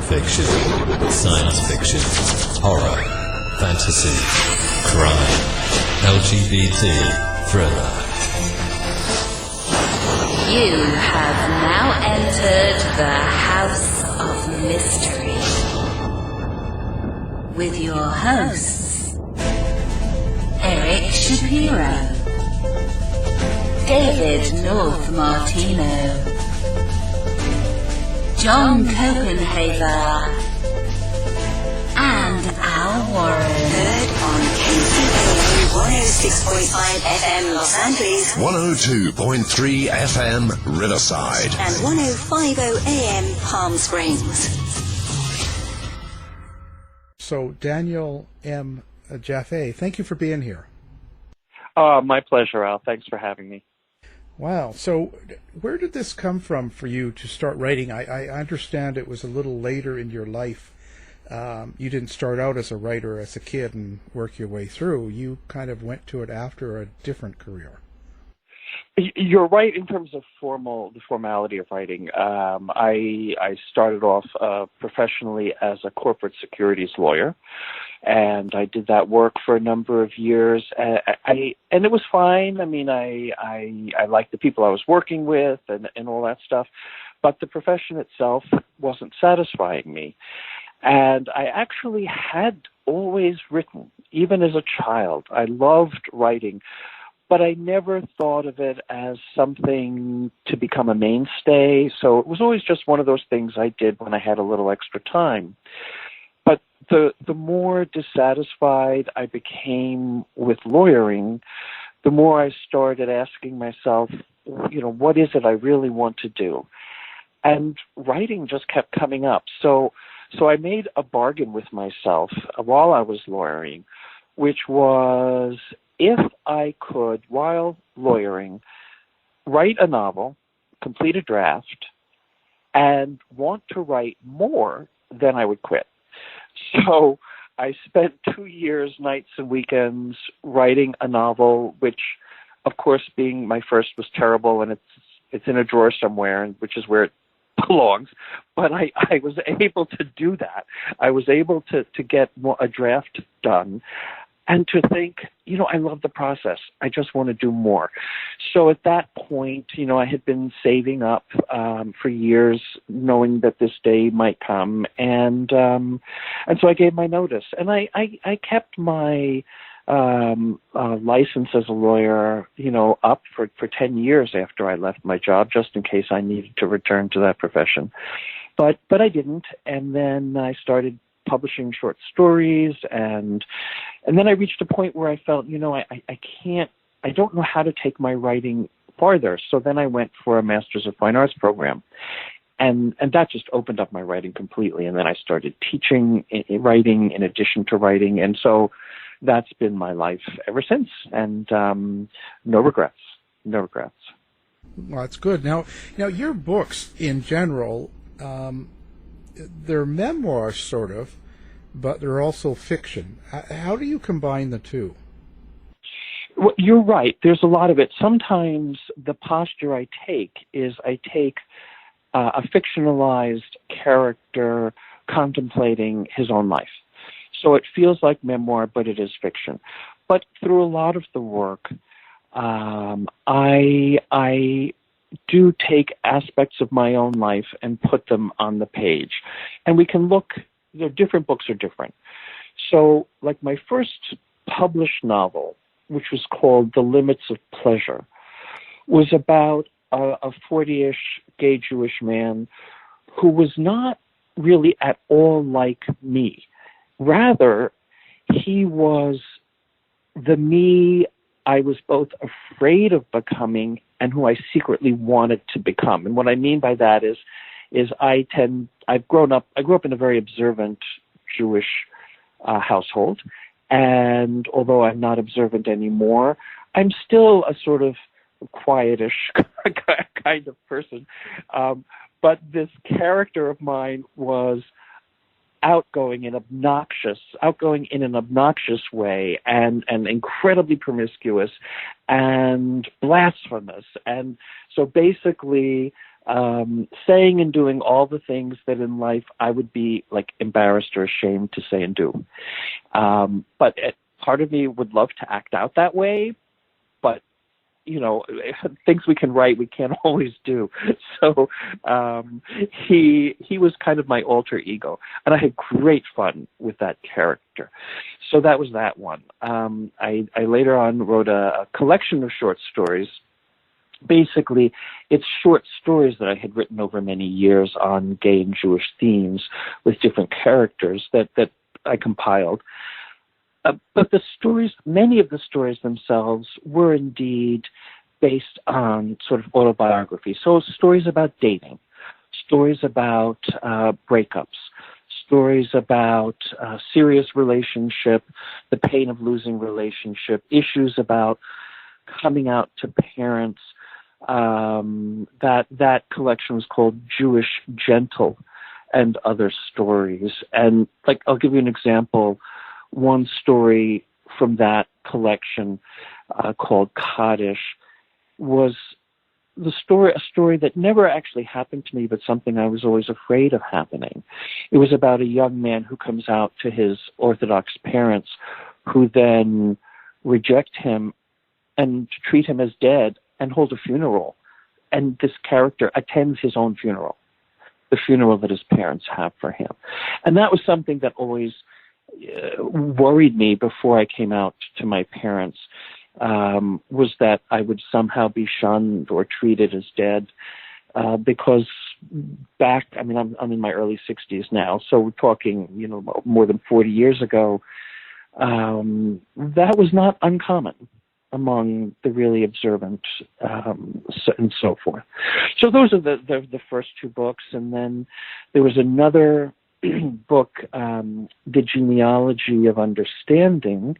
fiction, science fiction, horror, fantasy, crime, LGBT, thriller. You have now entered the House of Mystery with your hosts, Eric Shapiro, David North Martino, John Copenhaver, and Al Warren. Heard on KCAA 106.5 FM Los Angeles, 102.3 FM Riverside, and 105.0 AM Palm Springs. So, Daniel M. Jaffe, thank you for being here. My pleasure, Al. Thanks for having me. Wow. So where did this come from for you to start writing? I understand it was a little later in your life. You didn't start out as a writer as a kid and work your way through. You kind of went to it after a different career. You're right in terms of the formality of writing. I started off professionally as a corporate securities lawyer, and I did that work for a number of years. And it was fine. I mean, I liked the people I was working with and all that stuff, but the profession itself wasn't satisfying me. And I actually had always written, even as a child. I loved writing, but I never thought of it as something to become a mainstay. So it was always just one of those things I did when I had a little extra time. But the more dissatisfied I became with lawyering, the more I started asking myself, what is it I really want to do? And writing just kept coming up. So I made a bargain with myself while I was lawyering, which was, if I could, while lawyering, write a novel, complete a draft, and want to write more, then I would quit. So I spent 2 years, nights and weekends, writing a novel, which, of course, being my first was terrible, and it's in a drawer somewhere, which is where it belongs. But I was able to do that. I was able to get a draft done. And to think, I love the process. I just want to do more. So at that point, I had been saving up for years, knowing that this day might come, and so I gave my notice. And I kept my license as a lawyer, up for 10 years after I left my job, just in case I needed to return to that profession. But I didn't, and then I started publishing short stories, and then I reached a point where I felt, I don't know how to take my writing farther. So then I went for a Master's of Fine Arts program, and that just opened up my writing completely. And then I started teaching writing in addition to writing, and so that's been my life ever since. And no regrets. Well, that's good. Now your books in general, they're memoirs, sort of, but they're also fiction. How do you combine the two? Well, you're right. There's a lot of it. Sometimes the posture I take is a fictionalized character contemplating his own life. So it feels like memoir, but it is fiction. But through a lot of the work, I do take aspects of my own life and put them on the page. And we can look, different books are different. So like my first published novel, which was called The Limits of Pleasure, was about a 40-ish gay Jewish man who was not really at all like me. Rather, he was the me I was both afraid of becoming and who I secretly wanted to become. And what I mean by that is I grew up in a very observant Jewish household, and although I'm not observant anymore, I'm still a sort of quietish kind of person. But this character of mine was outgoing in an obnoxious way, and incredibly promiscuous and blasphemous. And so basically, saying and doing all the things that in life I would be like embarrassed or ashamed to say and do. But part of me would love to act out that way, but things we can write, we can't always do. So he was kind of my alter ego, and I had great fun with that character. So that was that one. I later on wrote a collection of short stories. Basically, it's short stories that I had written over many years on gay and Jewish themes with different characters that I compiled. But the stories, many of the stories themselves were indeed based on sort of autobiography. So stories about dating, stories about breakups, stories about serious relationship, the pain of losing relationship, issues about coming out to parents. That collection was called Jewish Gentle and Other Stories. And like, I'll give you an example. One story from that collection called Kaddish was a story that never actually happened to me, but something I was always afraid of happening. It was about a young man who comes out to his Orthodox parents, who then reject him and treat him as dead and hold a funeral. And this character attends his own funeral, the funeral that his parents have for him. And that was something that always worried me before I came out to my parents, was that I would somehow be shunned or treated as dead, because I'm in my early 60s now, so we're talking, more than 40 years ago, that was not uncommon among the really observant, and so forth. So those are the first two books, and then there was another book, The Genealogy of Understanding,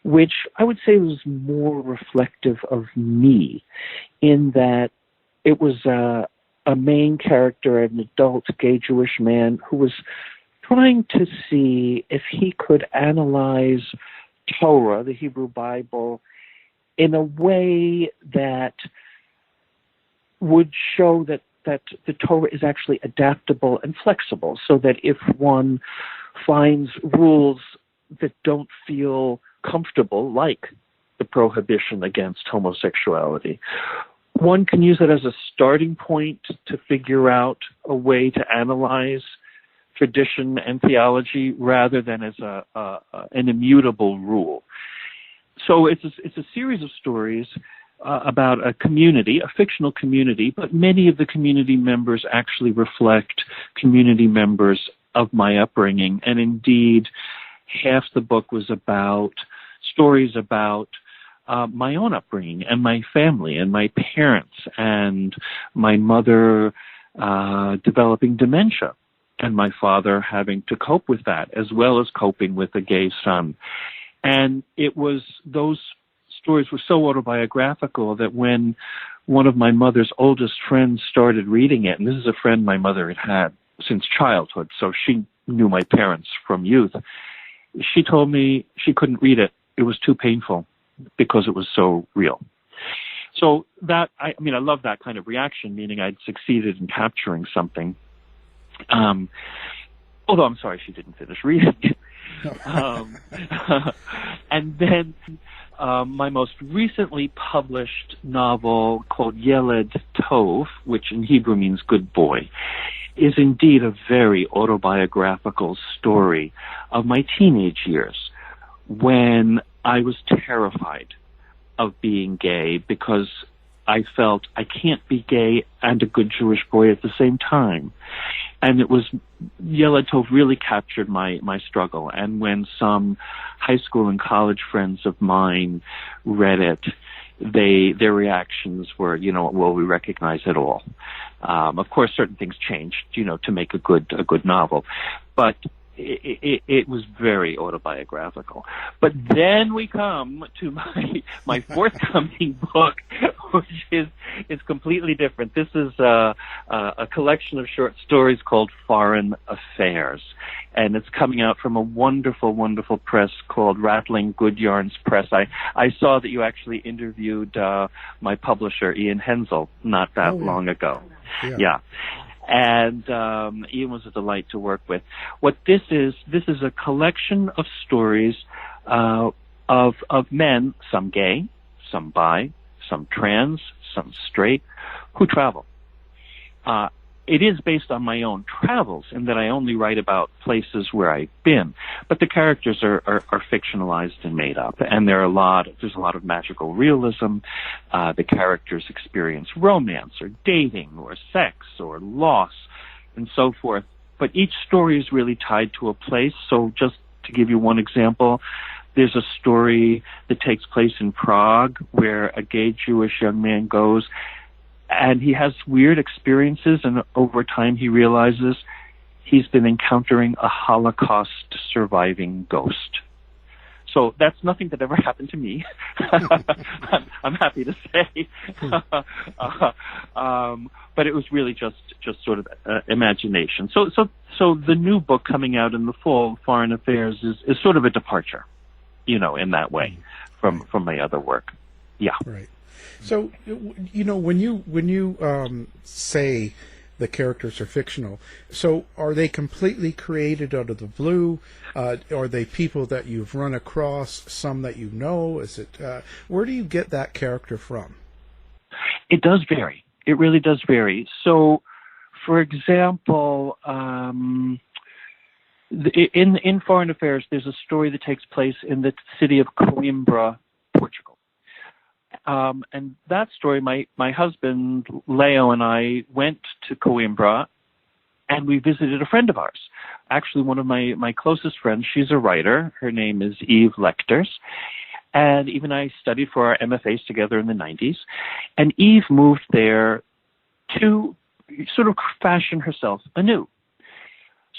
which I would say was more reflective of me, in that it was a main character, an adult gay Jewish man who was trying to see if he could analyze Torah, the Hebrew Bible, in a way that would show that the Torah is actually adaptable and flexible, so that if one finds rules that don't feel comfortable, like the prohibition against homosexuality, one can use it as a starting point to figure out a way to analyze tradition and theology rather than as an immutable rule. So it's a series of stories about a community, a fictional community, but many of the community members actually reflect community members of my upbringing. And indeed, half the book was about stories about my own upbringing and my family and my parents and my mother developing dementia and my father having to cope with that, as well as coping with a gay son. And those stories were so autobiographical that when one of my mother's oldest friends started reading it, and this is a friend my mother had since childhood, so she knew my parents from youth, she told me she couldn't read it. It was too painful because it was so real. So I love that kind of reaction, meaning I'd succeeded in capturing something. Although I'm sorry she didn't finish reading it. And then my most recently published novel, called Yeled Tov, which in Hebrew means good boy, is indeed a very autobiographical story of my teenage years, when I was terrified of being gay because I felt I can't be gay and a good Jewish boy at the same time. And Yeled Tov really captured my struggle. And when some high school and college friends of mine read it, their reactions were, well, we recognize it all. Of course, certain things changed, to make a good novel. But it was very autobiographical. But then we come to my forthcoming book, is completely different. This is a collection of short stories called Foreign Affairs, and it's coming out from a wonderful, wonderful press called Rattling Good Yarns Press. I saw that you actually interviewed my publisher, Ian Hensel, not that long ago. Yeah. And Ian was a delight to work with. What this is a collection of stories of men, some gay, some bi, some trans, some straight, who travel. It is based on my own travels in that I only write about places where I've been, but the characters are fictionalized and made up, and there's a lot of magical realism. The characters experience romance or dating or sex or loss and so forth, but each story is really tied to a place. So just to give you one example, there's a story that takes place in Prague where a gay Jewish young man goes and he has weird experiences, and over time he realizes he's been encountering a Holocaust surviving ghost. So that's nothing that ever happened to me. I'm happy to say. But it was really just sort of imagination. So the new book coming out in the fall, Foreign Affairs, is sort of a departure, in that way from my other work. Yeah. Right. So, when you say the characters are fictional, so are they completely created out of the blue? Are they people that you've run across, some that you know? Is it where do you get that character from? It does vary. It really does vary. So, for example, in Foreign Affairs, there's a story that takes place in the city of Coimbra, Portugal. And that story, my husband, Leo, and I went to Coimbra, and we visited a friend of ours. Actually, one of my closest friends. She's a writer. Her name is Eve Lecters. And Eve and I studied for our MFAs together in the 90s. And Eve moved there to sort of fashion herself anew.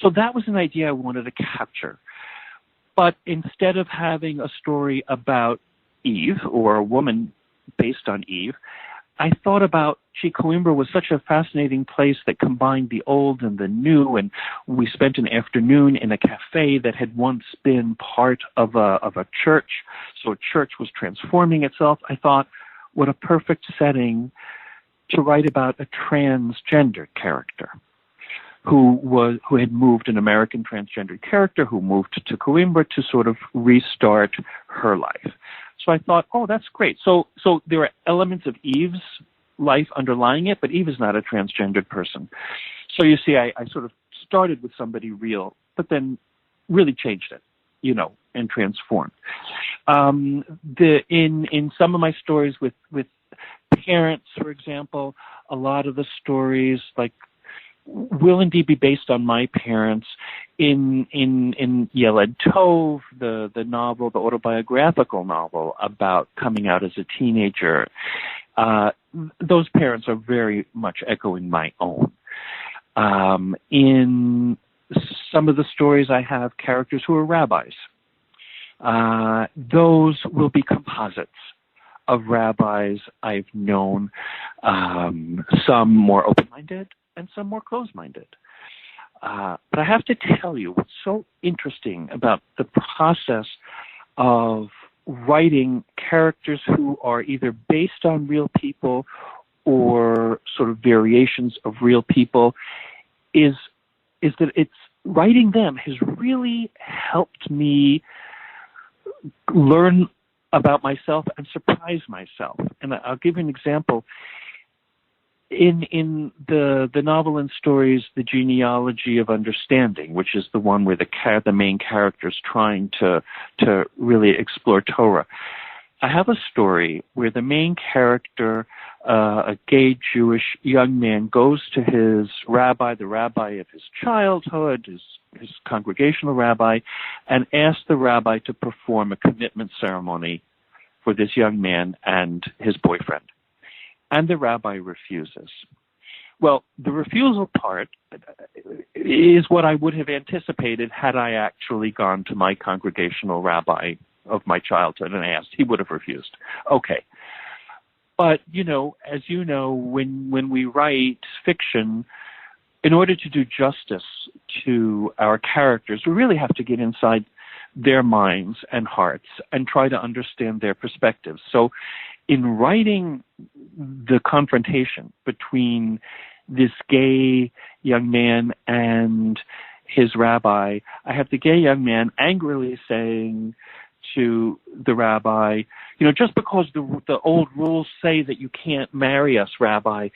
So that was an idea I wanted to capture. But instead of having a story about Eve or a woman based on Eve, I thought about, Coimbra was such a fascinating place that combined the old and the new, and we spent an afternoon in a cafe that had once been part of a church. So a church was transforming itself. I thought, what a perfect setting to write about a transgendered character who had moved, an American transgendered character who moved to Coimbra to sort of restart her life. So I thought, oh, that's great. So there are elements of Eve's life underlying it, but Eve is not a transgendered person. So you see, I sort of started with somebody real, but then really changed it, and transformed. In some of my stories with parents, for example, a lot of the stories will indeed be based on my parents. In Yeled Tov, the novel, the autobiographical novel about coming out as a teenager, those parents are very much echoing my own. In some of the stories, I have characters who are rabbis. Those will be composites of rabbis I've known, some more open-minded and some more closed-minded. But I have to tell you, what's so interesting about the process of writing characters who are either based on real people or sort of variations of real people is that writing them has really helped me learn about myself and surprise myself. And I'll give you an example. In the novel and stories, The Genealogy of Understanding, which is the one where the main character is trying to really explore Torah, I have a story where the main character, a gay Jewish young man, goes to his rabbi, the rabbi of his childhood, his congregational rabbi, and asks the rabbi to perform a commitment ceremony for this young man and his boyfriend. And the rabbi refuses. Well, the refusal part is what I would have anticipated had I actually gone to my congregational rabbi of my childhood and asked. He would have refused. Okay. But, as you know, when we write fiction, in order to do justice to our characters, we really have to get inside their minds and hearts and try to understand their perspectives. So in writing the confrontation between this gay young man and his rabbi, I have the gay young man angrily saying to the rabbi, just because the old rules say that you can't marry us, Rabbi,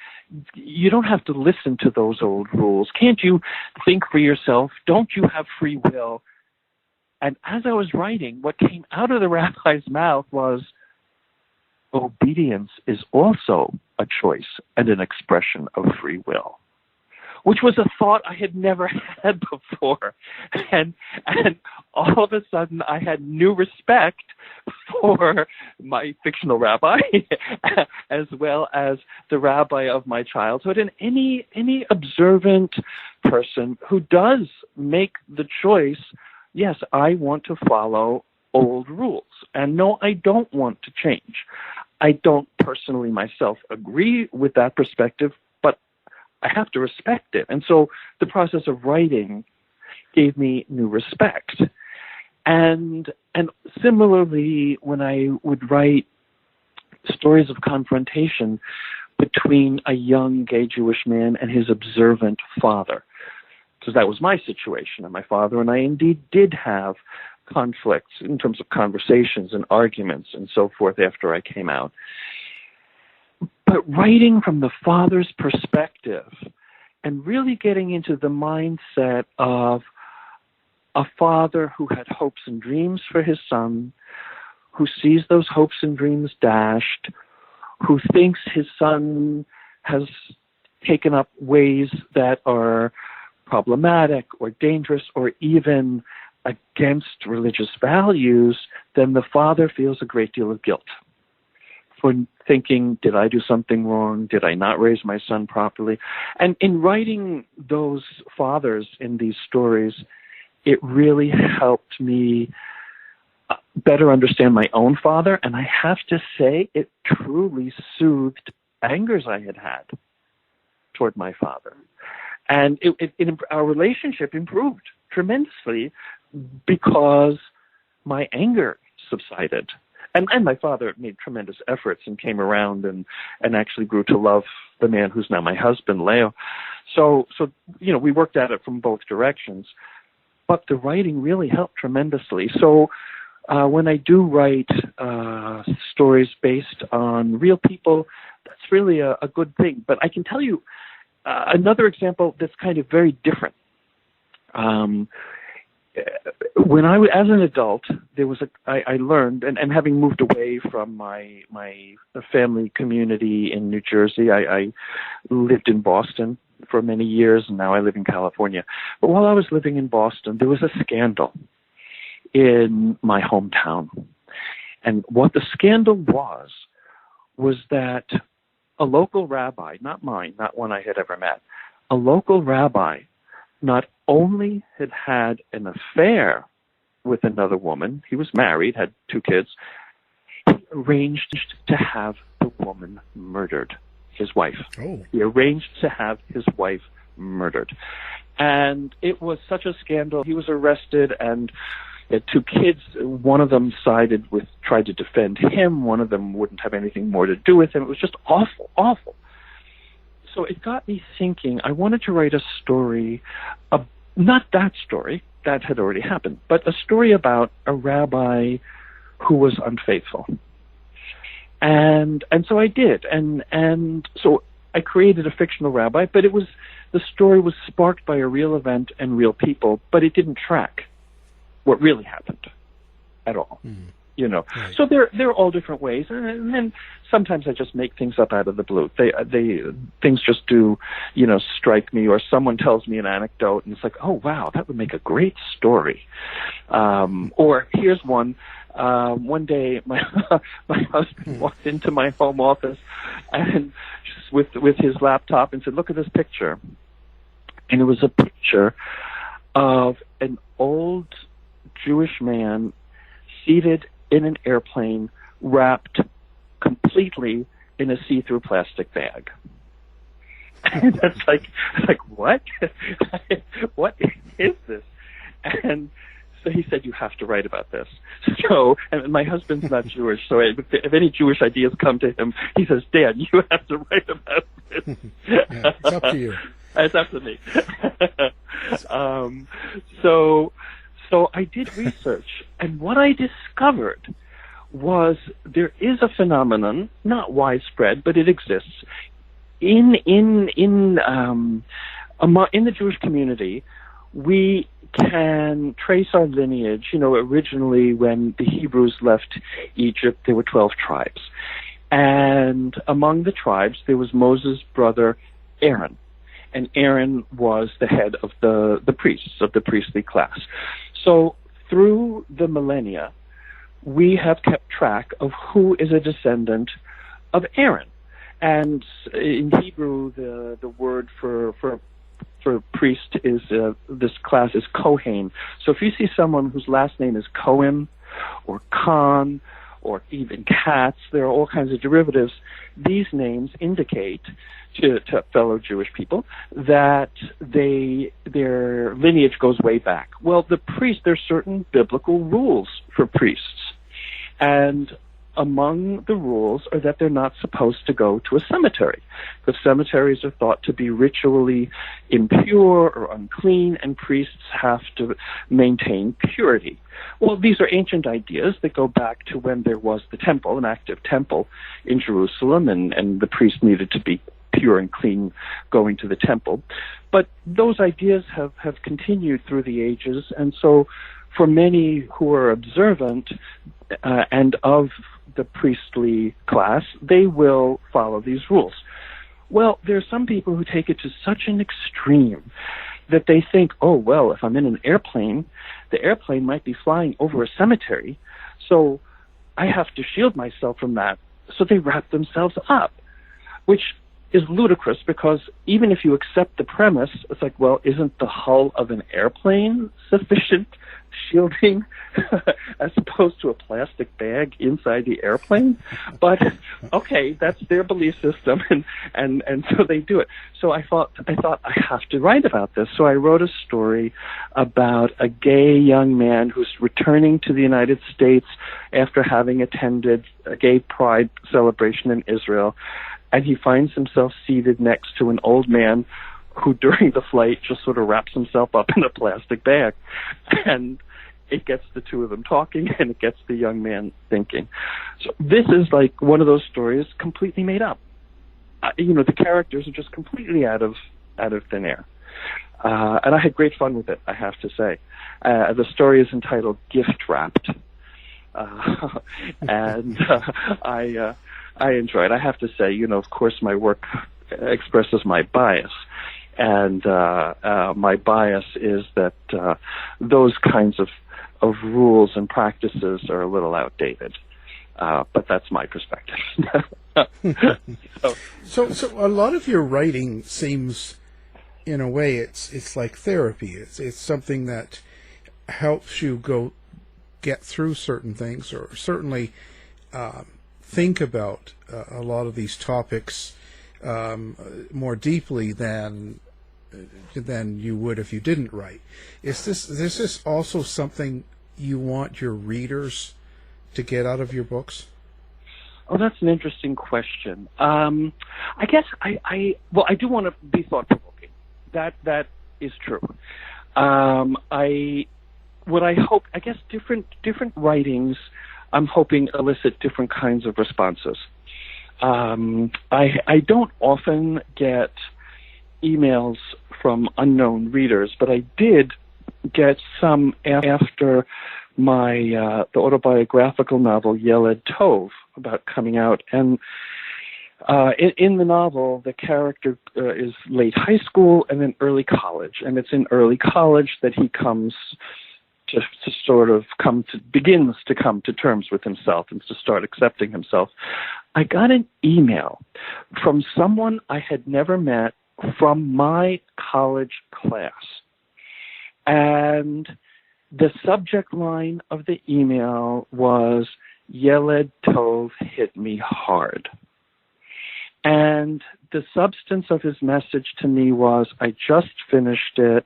you don't have to listen to those old rules. Can't you think for yourself? Don't you have free will? And as I was writing, what came out of the rabbi's mouth was, obedience is also a choice and an expression of free will, which was a thought I had never had before. And all of a sudden I had new respect for my fictional rabbi as well as the rabbi of my childhood, and any observant person who does make the choice, yes, I want to follow old rules. And no, I don't want to change. I don't personally myself agree with that perspective, but I have to respect it. And so the process of writing gave me new respect. And similarly, when I would write stories of confrontation between a young gay Jewish man and his observant father, because that was my situation, and my father and I indeed did have conflicts in terms of conversations and arguments and so forth after I came out. But writing from the father's perspective and really getting into the mindset of a father who had hopes and dreams for his son, who sees those hopes and dreams dashed, who thinks his son has taken up ways that are problematic or dangerous or even against religious values, then the father feels a great deal of guilt for thinking, did I do something wrong? Did I not raise my son properly? And in writing those fathers in these stories, it really helped me better understand my own father. And I have to say, it truly soothed angers I had had toward my father. And our relationship improved tremendously because my anger subsided. And my father made tremendous efforts and came around and actually grew to love the man who's now my husband, Leo. So we worked at it from both directions. But the writing really helped tremendously. So when I do write stories based on real people, that's really a good thing. But I can tell you another example that's kind of very different. When I was, as an adult, I learned, and having moved away from my family community in New Jersey, I lived in Boston for many years, and now I live in California. But while I was living in Boston, there was a scandal in my hometown. And what the scandal was that a local rabbi, not mine, not one I had ever met, a local rabbi not only had an affair with another woman, he was married, had 2 kids, he arranged to have the woman murdered, his wife. Oh. He arranged to have his wife murdered. And it was such a scandal. He was arrested, and he had 2 kids. One of them tried to defend him. One of them wouldn't have anything more to do with him. It was just awful, awful. So it got me thinking. I wanted to write a story, not that story, that had already happened, but a story about a rabbi who was unfaithful. And so I did. And so I created a fictional rabbi, but the story was sparked by a real event and real people, but it didn't track what really happened at all. Right. So there are all different ways, and then sometimes I just make things up out of the blue. Things just do, strike me, or someone tells me an anecdote, and it's like, oh wow, that would make a great story. Or here's one. One day, my husband walked into my home office, and just with his laptop, and said, "Look at this picture," and it was a picture of an old Jewish man seated in an airplane, wrapped completely in a see-through plastic bag. And that's like what? What is this? And so he said, you have to write about this. So, and my husband's not Jewish, so if any Jewish ideas come to him, he says, Dan, you have to write about this. Yeah, it's up to you. It's up to me. So I did research, and what I discovered was there is a phenomenon, not widespread, but it exists in the Jewish community. We can trace our lineage. Originally when the Hebrews left Egypt, there were 12 tribes, and among the tribes there was Moses' brother Aaron, and Aaron was the head of the priests, of the priestly class. So through the millennia, we have kept track of who is a descendant of Aaron. And in Hebrew, the word for priest is, this class is Kohen. So if you see someone whose last name is Cohen or Khan or even Katz, there are all kinds of derivatives. These names indicate to fellow Jewish people that their lineage goes way back. Well, the priest, there's certain biblical rules for priests. And among the rules are that they're not supposed to go to a cemetery, because cemeteries are thought to be ritually impure or unclean, and priests have to maintain purity. Well, these are ancient ideas that go back to when there was the temple, an active temple in Jerusalem, and the priest needed to be pure and clean going to the temple. But those ideas have continued through the ages, and so for many who are observant and of the priestly class, they will follow these rules. Well, there are some people who take it to such an extreme that they think, oh, well, if I'm in an airplane, the airplane might be flying over a cemetery, so I have to shield myself from that. So they wrap themselves up, which is ludicrous, because even if you accept the premise, it's like, well, isn't the hull of an airplane sufficient shielding as opposed to a plastic bag inside the airplane? But okay, that's their belief system, and so they do it. So I thought I have to write about this. So I wrote a story about a gay young man who's returning to the United States after having attended a gay pride celebration in Israel, and he finds himself seated next to an old man who during the flight just sort of wraps himself up in a plastic bag. And it gets the two of them talking, and it gets the young man thinking. So this is like one of those stories completely made up. The characters are just completely out of thin air. And I had great fun with it, I have to say. The story is entitled Gift Wrapped. And I enjoy it. I have to say, of course my work expresses my bias. And my bias is that those kinds of rules and practices are a little outdated. But that's my perspective. So a lot of your writing seems, in a way, it's like therapy. It's something that helps you get through certain things, or certainly think about a lot of these topics more deeply than you would if you didn't write. Is this also something you want your readers to get out of your books? Oh, that's an interesting question. I guess I do want to be thought-provoking. That is true. What I hope, I guess, different writings, I'm hoping elicit different kinds of responses. I don't often get emails from unknown readers, but I did get some after my the autobiographical novel Yeled Tov about coming out. And in the novel, the character is late high school and then early college, and it's in early college that he comes to begins to come to terms with himself and to start accepting himself. I got an email from someone I had never met from my college class. And the subject line of the email was, Yeled Tov hit me hard. And the substance of his message to me was, I just finished it.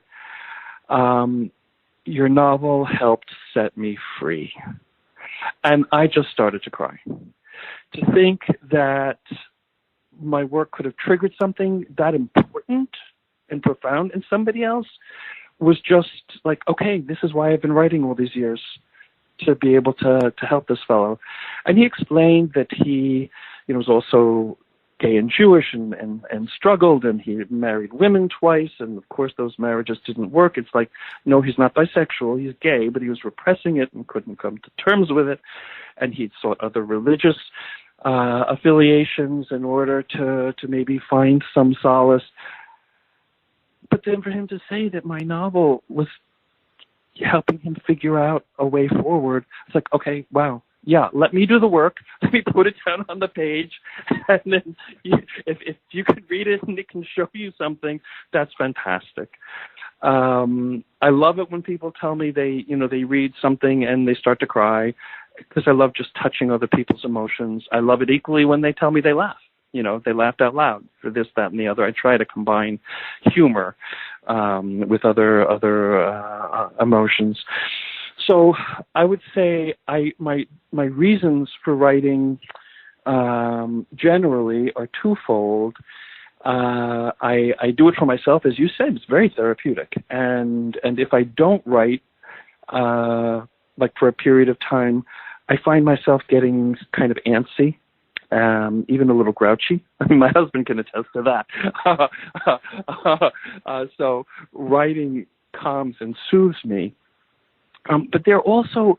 Your novel helped set me free. And I just started to cry. To think that my work could have triggered something that important and profound in somebody else was just like, okay, this is why I've been writing all these years, to be able to help this fellow. And he explained that he, was also gay and Jewish and struggled, and he married women twice, and of course those marriages didn't work. It's like, no, he's not bisexual, he's gay, but he was repressing it and couldn't come to terms with it, and he'd sought other religious affiliations in order to maybe find some solace. But then for him to say that my novel was helping him figure out a way forward, it's like, okay, wow. Yeah, let me do the work. Let me put it down on the page, and then if you could read it and it can show you something, that's fantastic. I love it when people tell me they read something and they start to cry, because I love just touching other people's emotions. I love it equally when they tell me they laugh. They laughed out loud for this, that, and the other. I try to combine humor with other emotions. So I would say my reasons for writing generally are twofold. I do it for myself, as you said. It's very therapeutic, and if I don't write, like for a period of time, I find myself getting kind of antsy, even a little grouchy. I mean, my husband can attest to that. So writing calms and soothes me. But there also,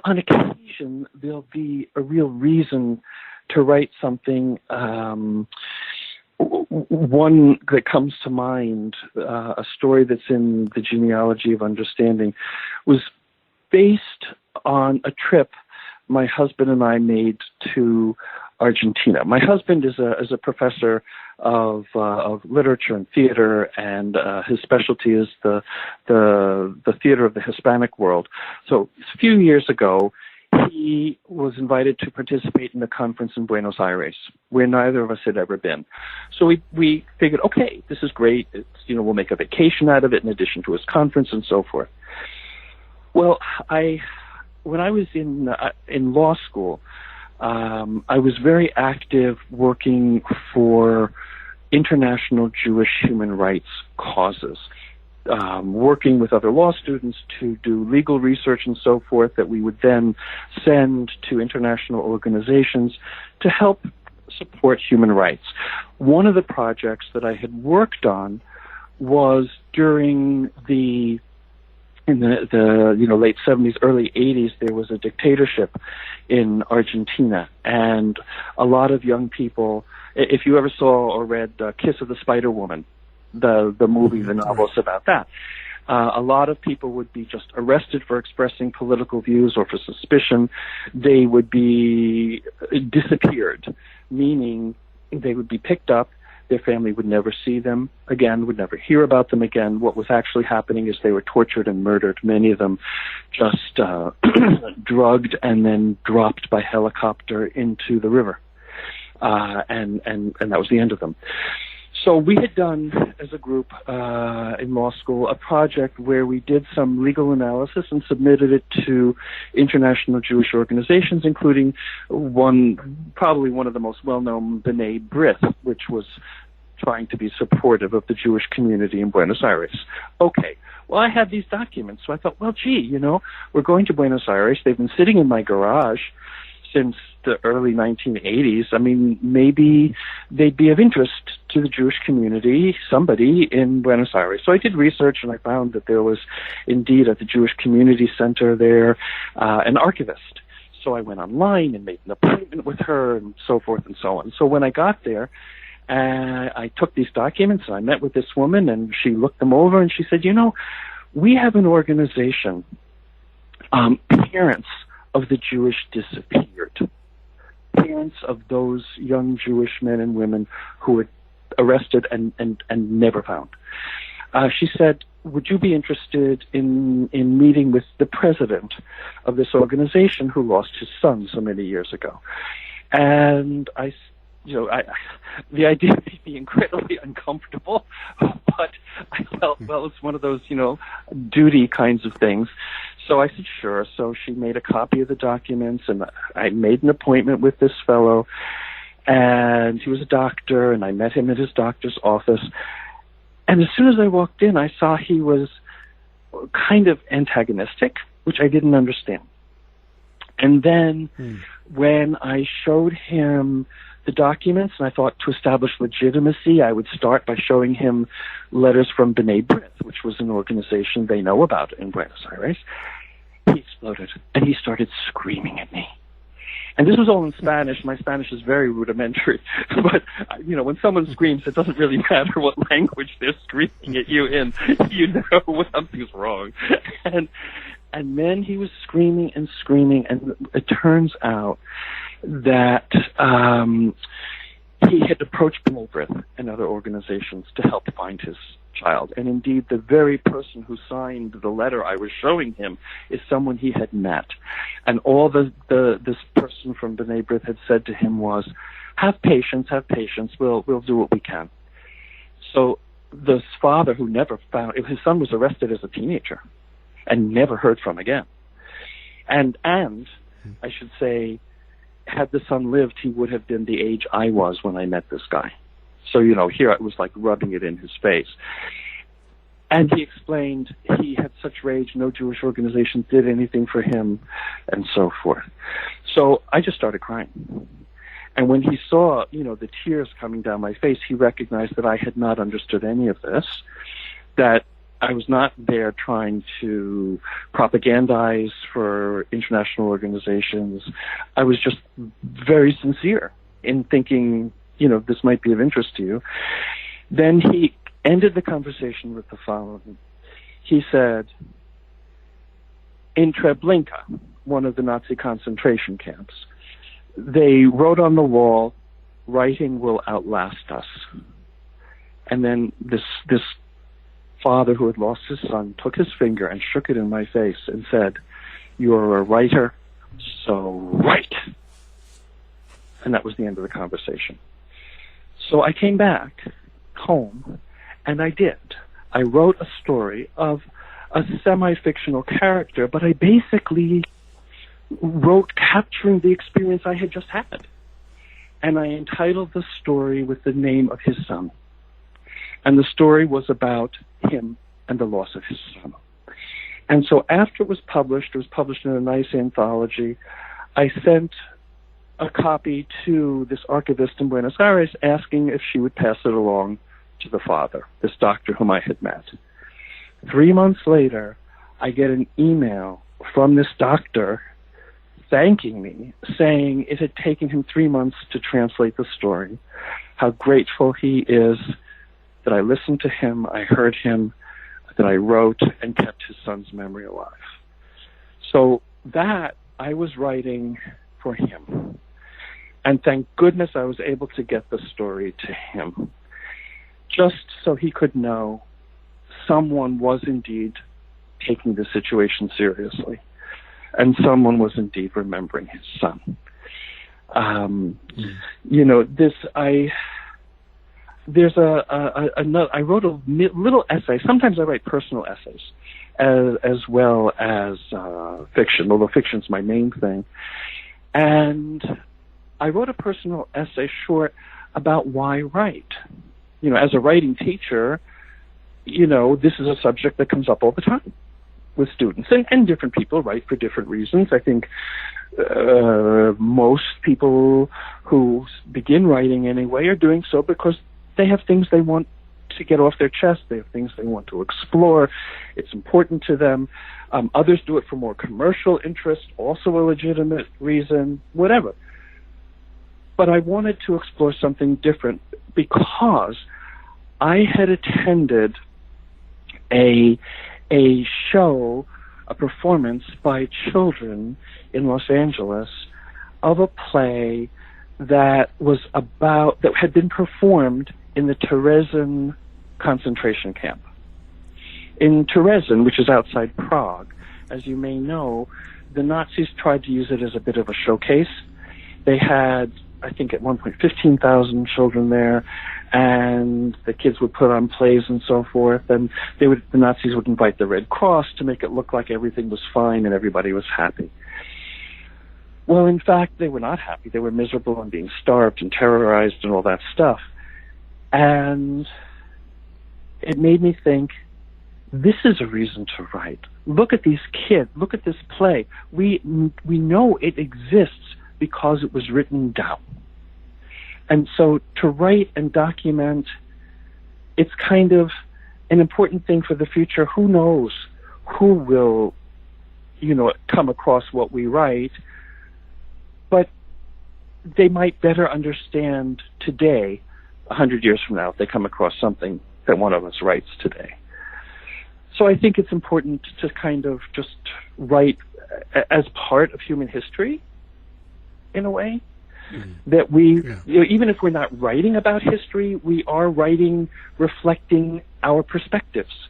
on occasion, there'll be a real reason to write something. One that comes to mind, a story that's in the Genealogy of Understanding, was based on a trip my husband and I made to Argentina. My husband is a professor of literature and theater, and his specialty is the theater of the Hispanic world. So a few years ago, he was invited to participate in a conference in Buenos Aires, where neither of us had ever been. So we figured, okay, this is great. It's, we'll make a vacation out of it in addition to his conference and so forth. Well, when I was in law school, I was very active working for international Jewish human rights causes, working with other law students to do legal research and so forth that we would then send to international organizations to help support human rights. One of the projects that I had worked on was during in the late 70s, early 80s, there was a dictatorship in Argentina, and a lot of young people, if you ever saw or read Kiss of the Spider Woman, the movie, the novels about that, a lot of people would be just arrested for expressing political views or for suspicion. They would be disappeared, meaning they would be picked up. Their family would never see them again, would never hear about them again. What was actually happening is they were tortured and murdered, many of them just drugged and then dropped by helicopter into the river. And that was the end of them. So we had done, as a group in law school, a project where we did some legal analysis and submitted it to international Jewish organizations, including probably one of the most well-known, B'nai B'rith, which was trying to be supportive of the Jewish community in Buenos Aires. Okay, well, I had these documents, so I thought, well, gee, we're going to Buenos Aires. They've been sitting in my garage since the early 1980s. I mean, maybe they'd be of interest to the Jewish community, somebody in Buenos Aires. So I did research, and I found that there was indeed at the Jewish Community Center there an archivist. So I went online and made an appointment with her and so forth and so on. So when I got there, I took these documents and I met with this woman, and she looked them over and she said, we have an organization, Parents of the Jewish Disappeared, parents of those young Jewish men and women who were arrested and never found. She said, would you be interested in meeting with the president of this organization who lost his son so many years ago? And I the idea made me incredibly uncomfortable, but I felt, well, it's one of those, duty kinds of things. So I said, sure. So she made a copy of the documents, and I made an appointment with this fellow, and he was a doctor, and I met him at his doctor's office. And as soon as I walked in, I saw he was kind of antagonistic, which I didn't understand. And then when I showed him the documents, and I thought to establish legitimacy, I would start by showing him letters from B'nai B'rith, which was an organization they know about in Buenos Aires, he exploded, and he started screaming at me. And this was all in Spanish. My Spanish is very rudimentary. But, when someone screams, it doesn't really matter what language they're screaming at you in. You know something's wrong. And then he was screaming and screaming, and it turns out that he had approached B'nai B'rith and other organizations to help find his child. And indeed, the very person who signed the letter I was showing him is someone he had met. And all this person from B'nai B'rith had said to him was, have patience, we'll do what we can. So this father who never found, his son was arrested as a teenager and never heard from again. And I should say, had the son lived, he would have been the age I was when I met this guy. So, here it was like rubbing it in his face. And he explained he had such rage, no Jewish organization did anything for him, and so forth. So I just started crying. And when he saw, the tears coming down my face, he recognized that I had not understood any of this, that I was not there trying to propagandize for international organizations. I was just very sincere in thinking, this might be of interest to you. Then he ended the conversation with the following. He said, in Treblinka, one of the Nazi concentration camps, they wrote on the wall, writing will outlast us. And then this father who had lost his son took his finger and shook it in my face and said, you're a writer, so write. And that was the end of the conversation. So I came back home, and I did. I wrote a story of a semi-fictional character, but I basically wrote capturing the experience I had just had. And I entitled the story with the name of his son. And the story was about him and the loss of his son. And so after it was published in a nice anthology, I sent a copy to this archivist in Buenos Aires asking if she would pass it along to the father, this doctor whom I had met. 3 months later, I get an email from this doctor thanking me, saying it had taken him 3 months to translate the story, how grateful he is that I listened to him, I heard him, that I wrote and kept his son's memory alive. So that I was writing for him. And thank goodness I was able to get the story to him, just so he could know someone was indeed taking the situation seriously, and someone was indeed remembering his son. I wrote a little essay. Sometimes I write personal essays as well as fiction, although fiction's my main thing. And I wrote a personal essay short about why write. As a writing teacher, this is a subject that comes up all the time with students, and different people write for different reasons. I think most people who begin writing anyway are doing so because they have things they want to get off their chest. They have things they want to explore. It's important to them. Others do it for more commercial interest, also a legitimate reason, whatever. But I wanted to explore something different because I had attended a show, a performance by children in Los Angeles of a play that had been performed in the Terezin concentration camp. In Terezin, which is outside Prague, as you may know, the Nazis tried to use it as a bit of a showcase. They had I think at one point 15,000 children there, and the kids would put on plays and so forth, and the Nazis would invite the Red Cross to make it look like everything was fine and everybody was happy. Well, in fact, they were not happy. They were miserable and being starved and terrorized and all that stuff. And it made me think, this is a reason to write. Look at these kids. Look at this play. We know it exists because it was written down. And so to write and document, it's kind of an important thing for the future. Who knows who will, come across what we write, but they might better understand today, 100 years from now, if they come across something that one of us writes today. So I think it's important to kind of just write as part of human history, in a way, that we, even if we're not writing about history, we are writing reflecting our perspectives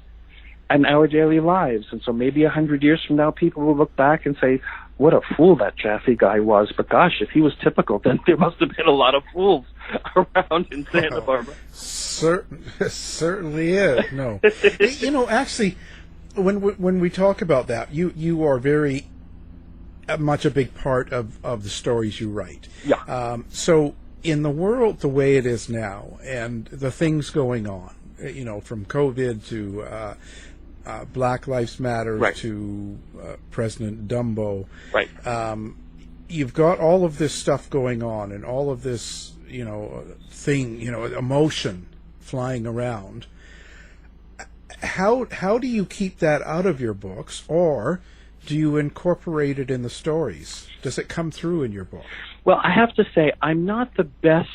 and our daily lives. And so maybe 100 years from now, people will look back and say, what a fool that Jaffe guy was. But gosh, if he was typical, then there must have been a lot of fools around in Santa Barbara. Certainly is. No. Actually, when we talk about that, you are very much a big part of the stories you write. Yeah. So in the world the way it is now, and the things going on, from COVID to Black Lives Matter, right, to President Dumbo, right? You've got all of this stuff going on, and all of this, emotion flying around. How do you keep that out of your books, or do you incorporate it in the stories? Does it come through in your book? Well, I have to say, I'm not the best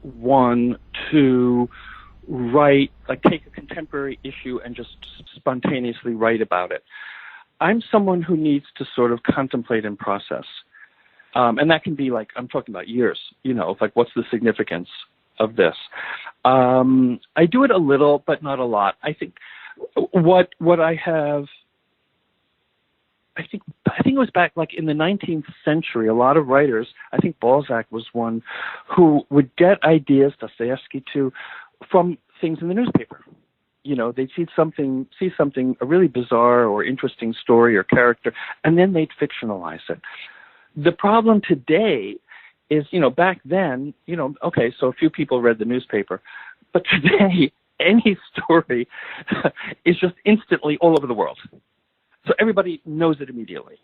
one to write, like take a contemporary issue and just spontaneously write about it. I'm someone who needs to sort of contemplate and process. And that can be like, I'm talking about years, like what's the significance of this? I do it a little, but not a lot. I think what I have, I think it was back like in the 19th century, a lot of writers, I think Balzac was one, who would get ideas, Dostoevsky too, from things in the newspaper. They'd see something, a really bizarre or interesting story or character, and then they'd fictionalize it. The problem today is, back then, okay, so a few people read the newspaper, but today, any story is just instantly all over the world. So everybody knows it immediately.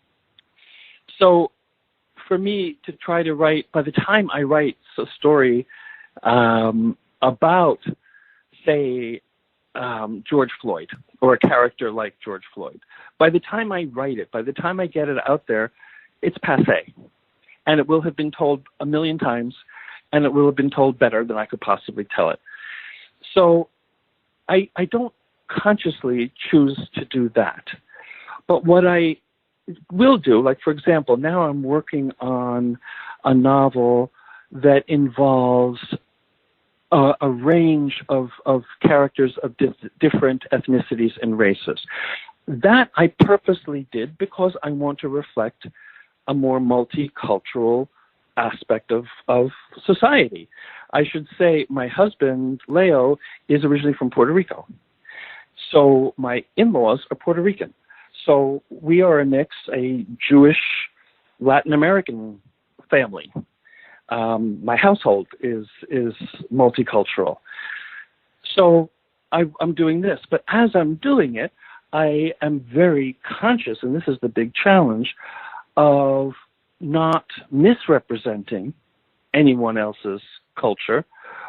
So for me to try to write, by the time I write a story about, say, George Floyd, or a character like George Floyd, by the time I write it, by the time I get it out there, it's passé. And it will have been told a million times, and it will have been told better than I could possibly tell it. So I don't consciously choose to do that. But what I will do, like, for example, now I'm working on a novel that involves a range of characters of different ethnicities and races. That I purposely did because I want to reflect a more multicultural aspect of society. I should say my husband, Leo, is originally from Puerto Rico. So my in-laws are Puerto Rican. So we are a mix, a Jewish Latin American family. My household is multicultural. So I'm doing this. But as I'm doing it, I am very conscious, and this is the big challenge, of not misrepresenting anyone else's culture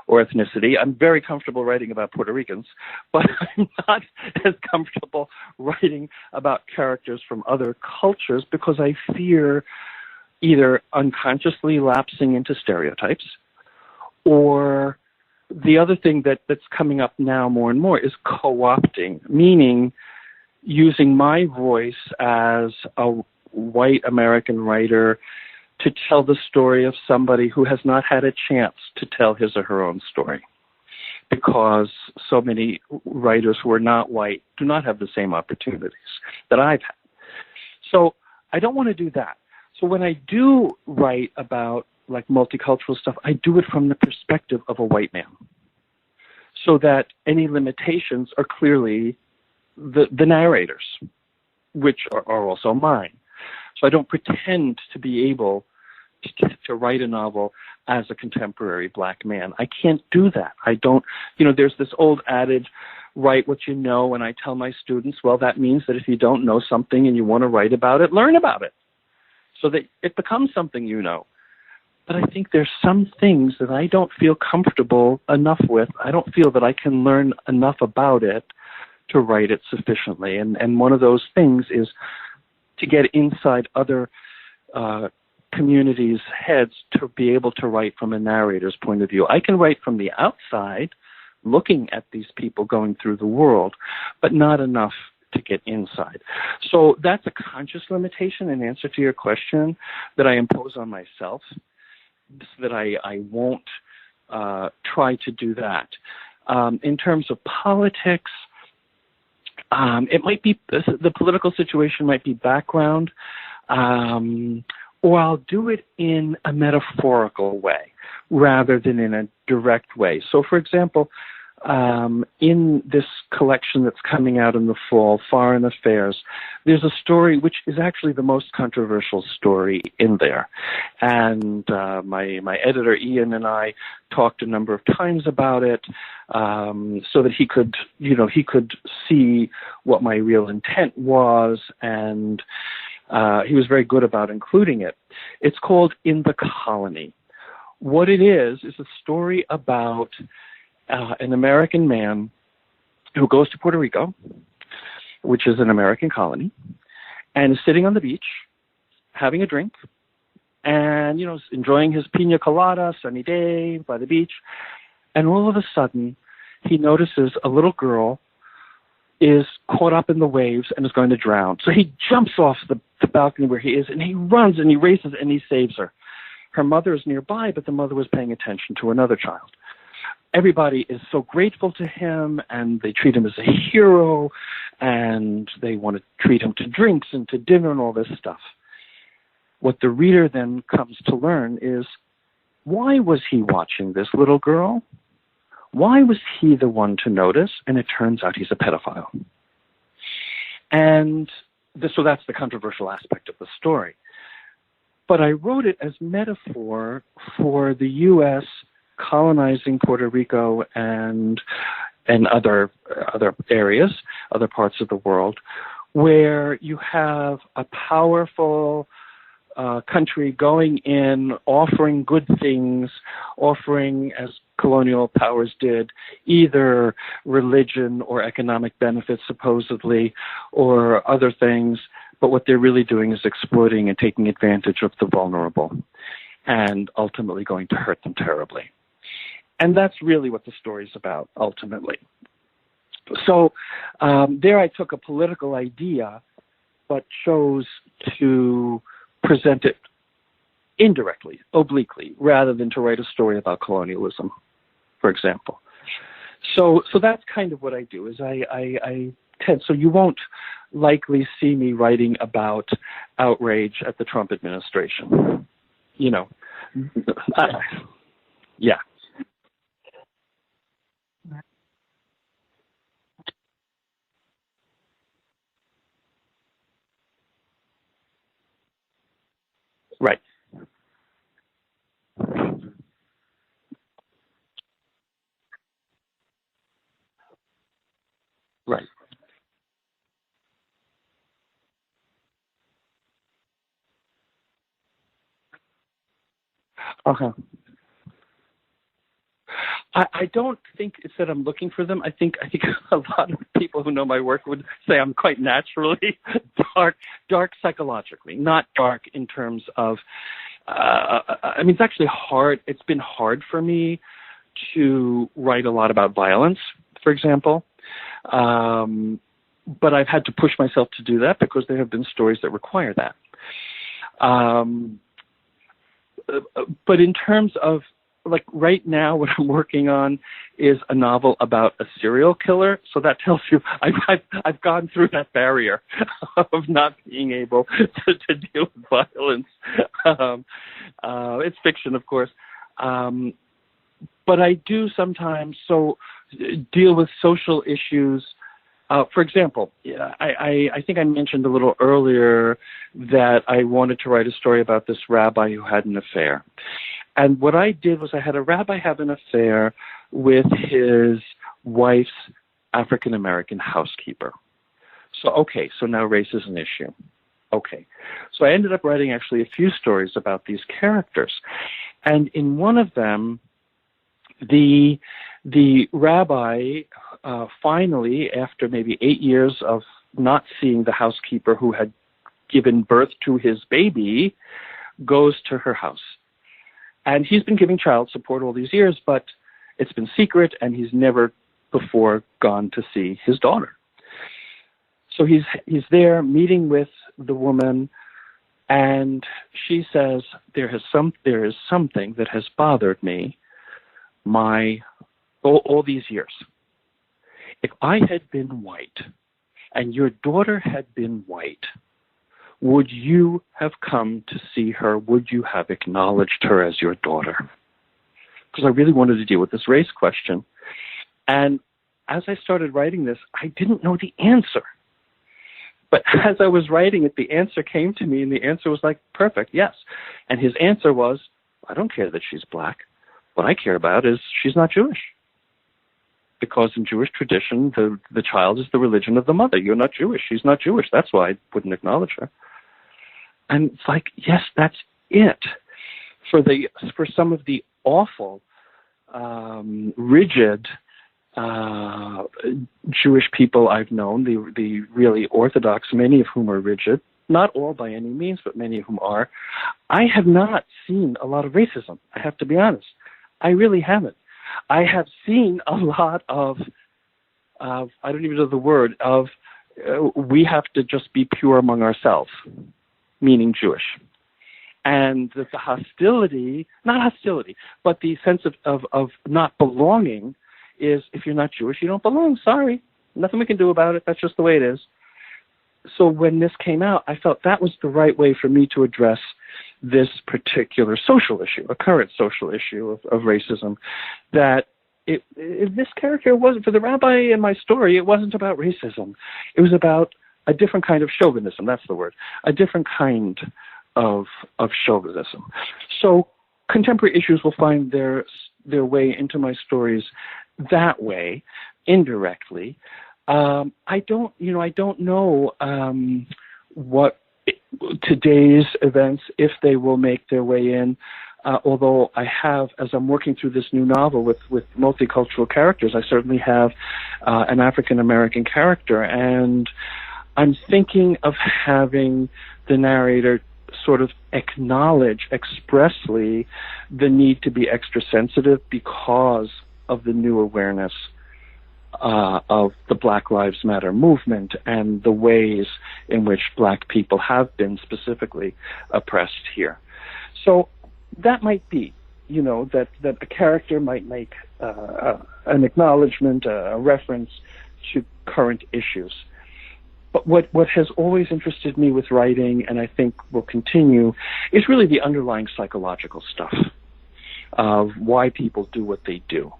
or ethnicity. I'm very comfortable writing about Puerto Ricans, but I'm not as comfortable writing about characters from other cultures because I fear either unconsciously lapsing into stereotypes, or the other thing that's coming up now more and more is co-opting, meaning using my voice as a white American writer to tell the story of somebody who has not had a chance to tell his or her own story, because so many writers who are not white do not have the same opportunities that I've had. So I don't want to do that. So when I do write about like multicultural stuff, I do it from the perspective of a white man, so that any limitations are clearly the narrator's, which are also mine. So I don't pretend to be able to write a novel as a contemporary black man. I can't do that. I don't, there's this old adage, write what you know, and I tell my students, well, that means that if you don't know something and you want to write about it, learn about it, so that it becomes something you know. But I think there's some things that I don't feel comfortable enough with. I don't feel that I can learn enough about it to write it sufficiently. And one of those things is to get inside other communities' heads to be able to write from a narrator's point of view. I can write from the outside, looking at these people going through the world, but not enough to get inside. So that's a conscious limitation in answer to your question that I impose on myself, so that I won't try to do that. In terms of politics, it might be, the political situation might be background, or I'll do it in a metaphorical way rather than in a direct way. So, for example, in this collection that's coming out in the fall, Foreign Affairs, there's a story which is actually the most controversial story in there. And my editor, Ian, and I talked a number of times about it, so that he could see what my real intent was, and he was very good about including it. It's called In the Colony. What it is a story about an American man who goes to Puerto Rico, which is an American colony, and is sitting on the beach, having a drink, and, enjoying his pina colada, sunny day by the beach. And all of a sudden, he notices a little girl is caught up in the waves and is going to drown. So he jumps off the balcony where he is, and he runs and he races and he saves her. Her mother is nearby, but the mother was paying attention to another child. Everybody is so grateful to him, and they treat him as a hero, and they want to treat him to drinks and to dinner and all this stuff. What the reader then comes to learn is, why was he watching this little girl? Why was he the one to notice? And it turns out he's a pedophile. And so that's the controversial aspect of the story. But I wrote it as metaphor for the U.S. colonizing Puerto Rico and other areas, other parts of the world, where you have a powerful country going in, offering good things, offering, as colonial powers did, either religion or economic benefits, supposedly, or other things. But what they're really doing is exploiting and taking advantage of the vulnerable, and ultimately going to hurt them terribly. And that's really what the story's about, ultimately. So there I took a political idea, but chose to present it indirectly, obliquely, rather than to write a story about colonialism, for example. So that's kind of what I do, is I tend, so you won't likely see me writing about outrage at the Trump administration. Yeah. Right. Right. Uh-huh. I don't think it's that I'm looking for them. I think a lot of people who know my work would say I'm quite naturally dark psychologically, not dark in terms of, it's actually hard. It's been hard for me to write a lot about violence, for example. But I've had to push myself to do that because there have been stories that require that. But in terms of like right now, what I'm working on is a novel about a serial killer. So that tells you I've gone through that barrier of not being able to deal with violence. It's fiction, of course, but I do sometimes deal with social issues. For example, I think I mentioned a little earlier that I wanted to write a story about this rabbi who had an affair. And what I did was I had a rabbi have an affair with his wife's African-American housekeeper. So now race is an issue. Okay. So I ended up writing actually a few stories about these characters. And in one of them, the rabbi finally, after maybe 8 years of not seeing the housekeeper who had given birth to his baby, goes to her house. And he's been giving child support all these years, but it's been secret, and he's never before gone to see his daughter. So he's there meeting with the woman, and she says, there is something that has bothered me all these years. If I had been white and your daughter had been white, would you have come to see her? Would you have acknowledged her as your daughter? Because I really wanted to deal with this race question. And as I started writing this, I didn't know the answer. But as I was writing it, the answer came to me, and the answer was like, perfect, yes. And his answer was, I don't care that she's black. What I care about is she's not Jewish. Because in Jewish tradition, the child is the religion of the mother. You're not Jewish. She's not Jewish. That's why I wouldn't acknowledge her. And it's like, yes, that's it. For some of the awful, rigid Jewish people I've known, the really Orthodox, many of whom are rigid, not all by any means, but many of whom are, I have not seen a lot of racism. I have to be honest. I really haven't. I have seen a lot of I don't even know the word, we have to just be pure among ourselves, meaning Jewish. And that the hostility, not hostility, but the sense of not belonging is, if you're not Jewish, you don't belong. Sorry. Nothing we can do about it. That's just the way it is. So when this came out, I felt that was the right way for me to address this particular social issue, a current social issue of racism, that this character wasn't, for the rabbi in my story, it wasn't about racism. It was about a different kind of chauvinism, that's the word, a different kind of chauvinism. So contemporary issues will find their way into my stories that way, indirectly. I don't know what today's events, if they will make their way in, although I have, as I'm working through this new novel with multicultural characters, I certainly have an African-American character, and I'm thinking of having the narrator sort of acknowledge expressly the need to be extra sensitive because of the new awareness of the Black Lives Matter movement and the ways in which Black people have been specifically oppressed here. So that might be, that a character might make an acknowledgement, a reference to current issues. But what has always interested me with writing, and I think will continue, is really the underlying psychological stuff of why people do what they do.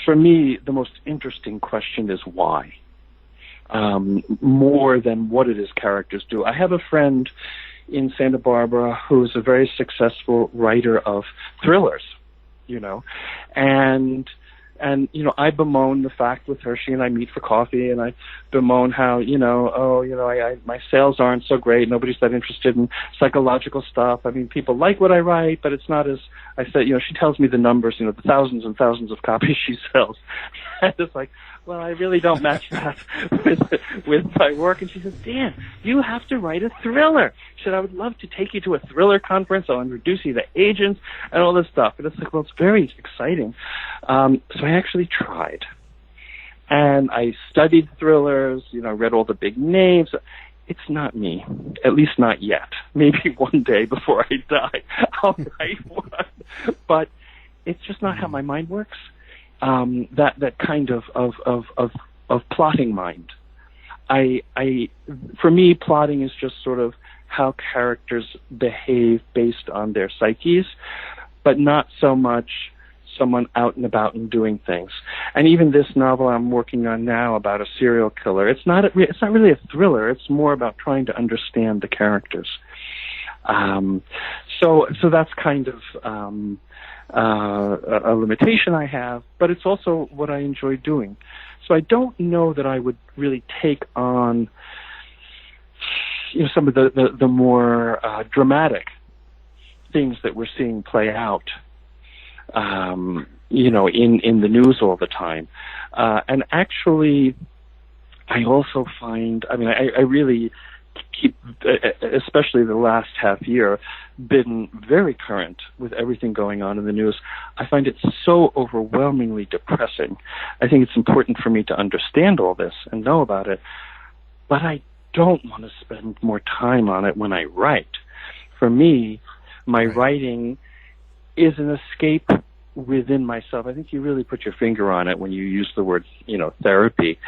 For me, the most interesting question is why, more than what it is characters do. I have a friend in Santa Barbara who's a very successful writer of thrillers, and I bemoan the fact with her, she and I meet for coffee, and I bemoan how, my sales aren't so great. Nobody's that interested in psychological stuff. I mean, people like what I write, but it's not as, I said, she tells me the numbers, the thousands and thousands of copies she sells. And it's like, well, I really don't match that with my work. And she says, Dan, you have to write a thriller. She said, I would love to take you to a thriller conference. I'll introduce you to agents and all this stuff. And it's like, well, it's very exciting. So I actually tried. And I studied thrillers, read all the big names. It's not me, at least not yet. Maybe one day before I die, I'll write one. But it's just not how my mind works. That kind of plotting mind. For me, plotting is just sort of how characters behave based on their psyches, but not so much someone out and about and doing things. And even this novel I'm working on now about a serial killer, it's not really a thriller. It's more about trying to understand the characters. So that's kind of a limitation I have, but it's also what I enjoy doing. So I don't know that I would really take on, some of the more dramatic things that we're seeing play out, in the news all the time. And actually, I also find, I really keep, especially the last half year, been very current with everything going on in the news. I find it so overwhelmingly depressing. I think it's important for me to understand all this and know about it, but I don't want to spend more time on it when I write. For me, my writing is an escape within myself. I think you really put your finger on it when you use the word, therapy.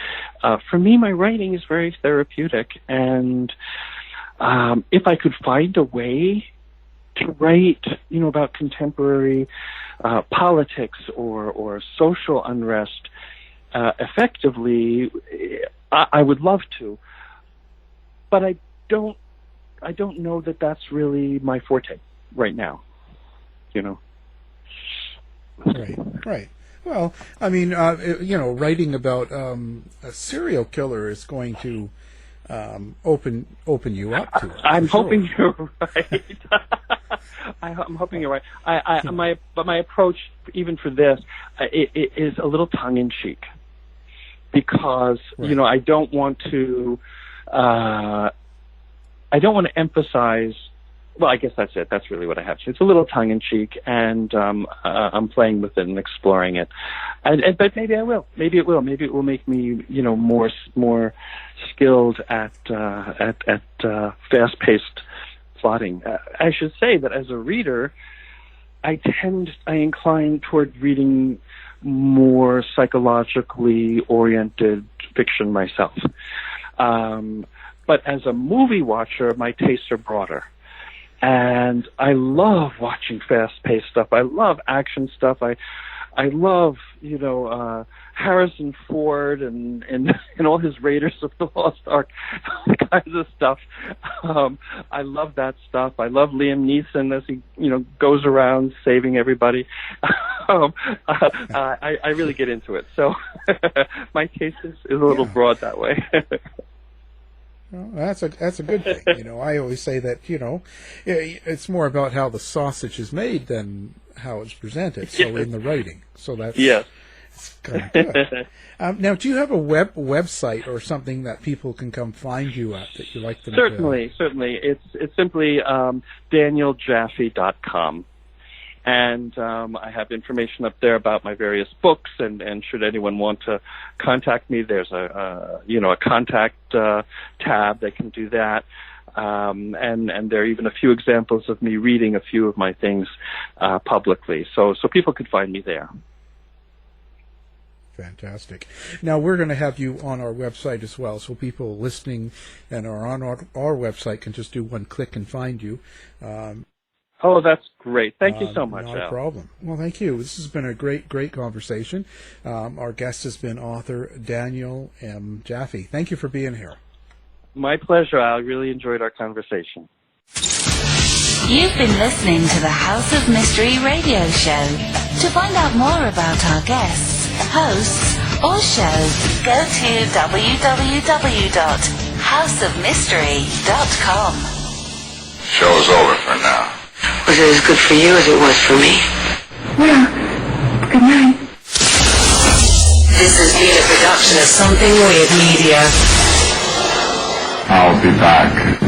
For me, my writing is very therapeutic, and if I could find a way to write, about contemporary politics or social unrest effectively, I would love to. But I don't know that that's really my forte right now, Right. Well, writing about a serial killer is going to open you up to it. I'm hoping you're right. I'm hoping you're right. But my approach, even for this, it is a little tongue in cheek, because I don't want to emphasize. Well, I guess that's it. That's really what I have to. It's a little tongue-in-cheek, and I'm playing with it and exploring it. But maybe I will. Maybe it will. Maybe it will make me, more skilled at fast-paced plotting. I should say that as a reader, I incline toward reading more psychologically oriented fiction myself. But as a movie watcher, my tastes are broader. And I love watching fast-paced stuff. I love action stuff. I love, Harrison Ford and all his Raiders of the Lost Ark kinds of stuff. I love that stuff. I love Liam Neeson as he, goes around saving everybody. I really get into it. So my taste is a little broad that way. Well, that's a good thing. I always say that, it's more about how the sausage is made than how it's presented. So in the writing. So that's kind of good. Now, do you have a website or something that people can come find you at that you like them to? Certainly. It's simply danieljaffe.com. And I have information up there about my various books, and should anyone want to contact me, there's a contact tab. They can do that. And there are even a few examples of me reading a few of my things publicly. So people could find me there. Fantastic. Now, we're going to have you on our website as well, so people listening and are on our website can just do one click and find you. Oh, that's great. Thank you so much, Not Al. a problem. Well, thank you. This has been a great conversation. Our guest has been author Daniel M. Jaffe. Thank you for being here. My pleasure, Al. I really enjoyed our conversation. You've been listening to the House of Mystery radio show. To find out more about our guests, hosts, or shows, go to www.houseofmystery.com. Show's over for now. Was it as good for you as it was for me? Well, good night. This has been a production of Something Weird Media. I'll be back.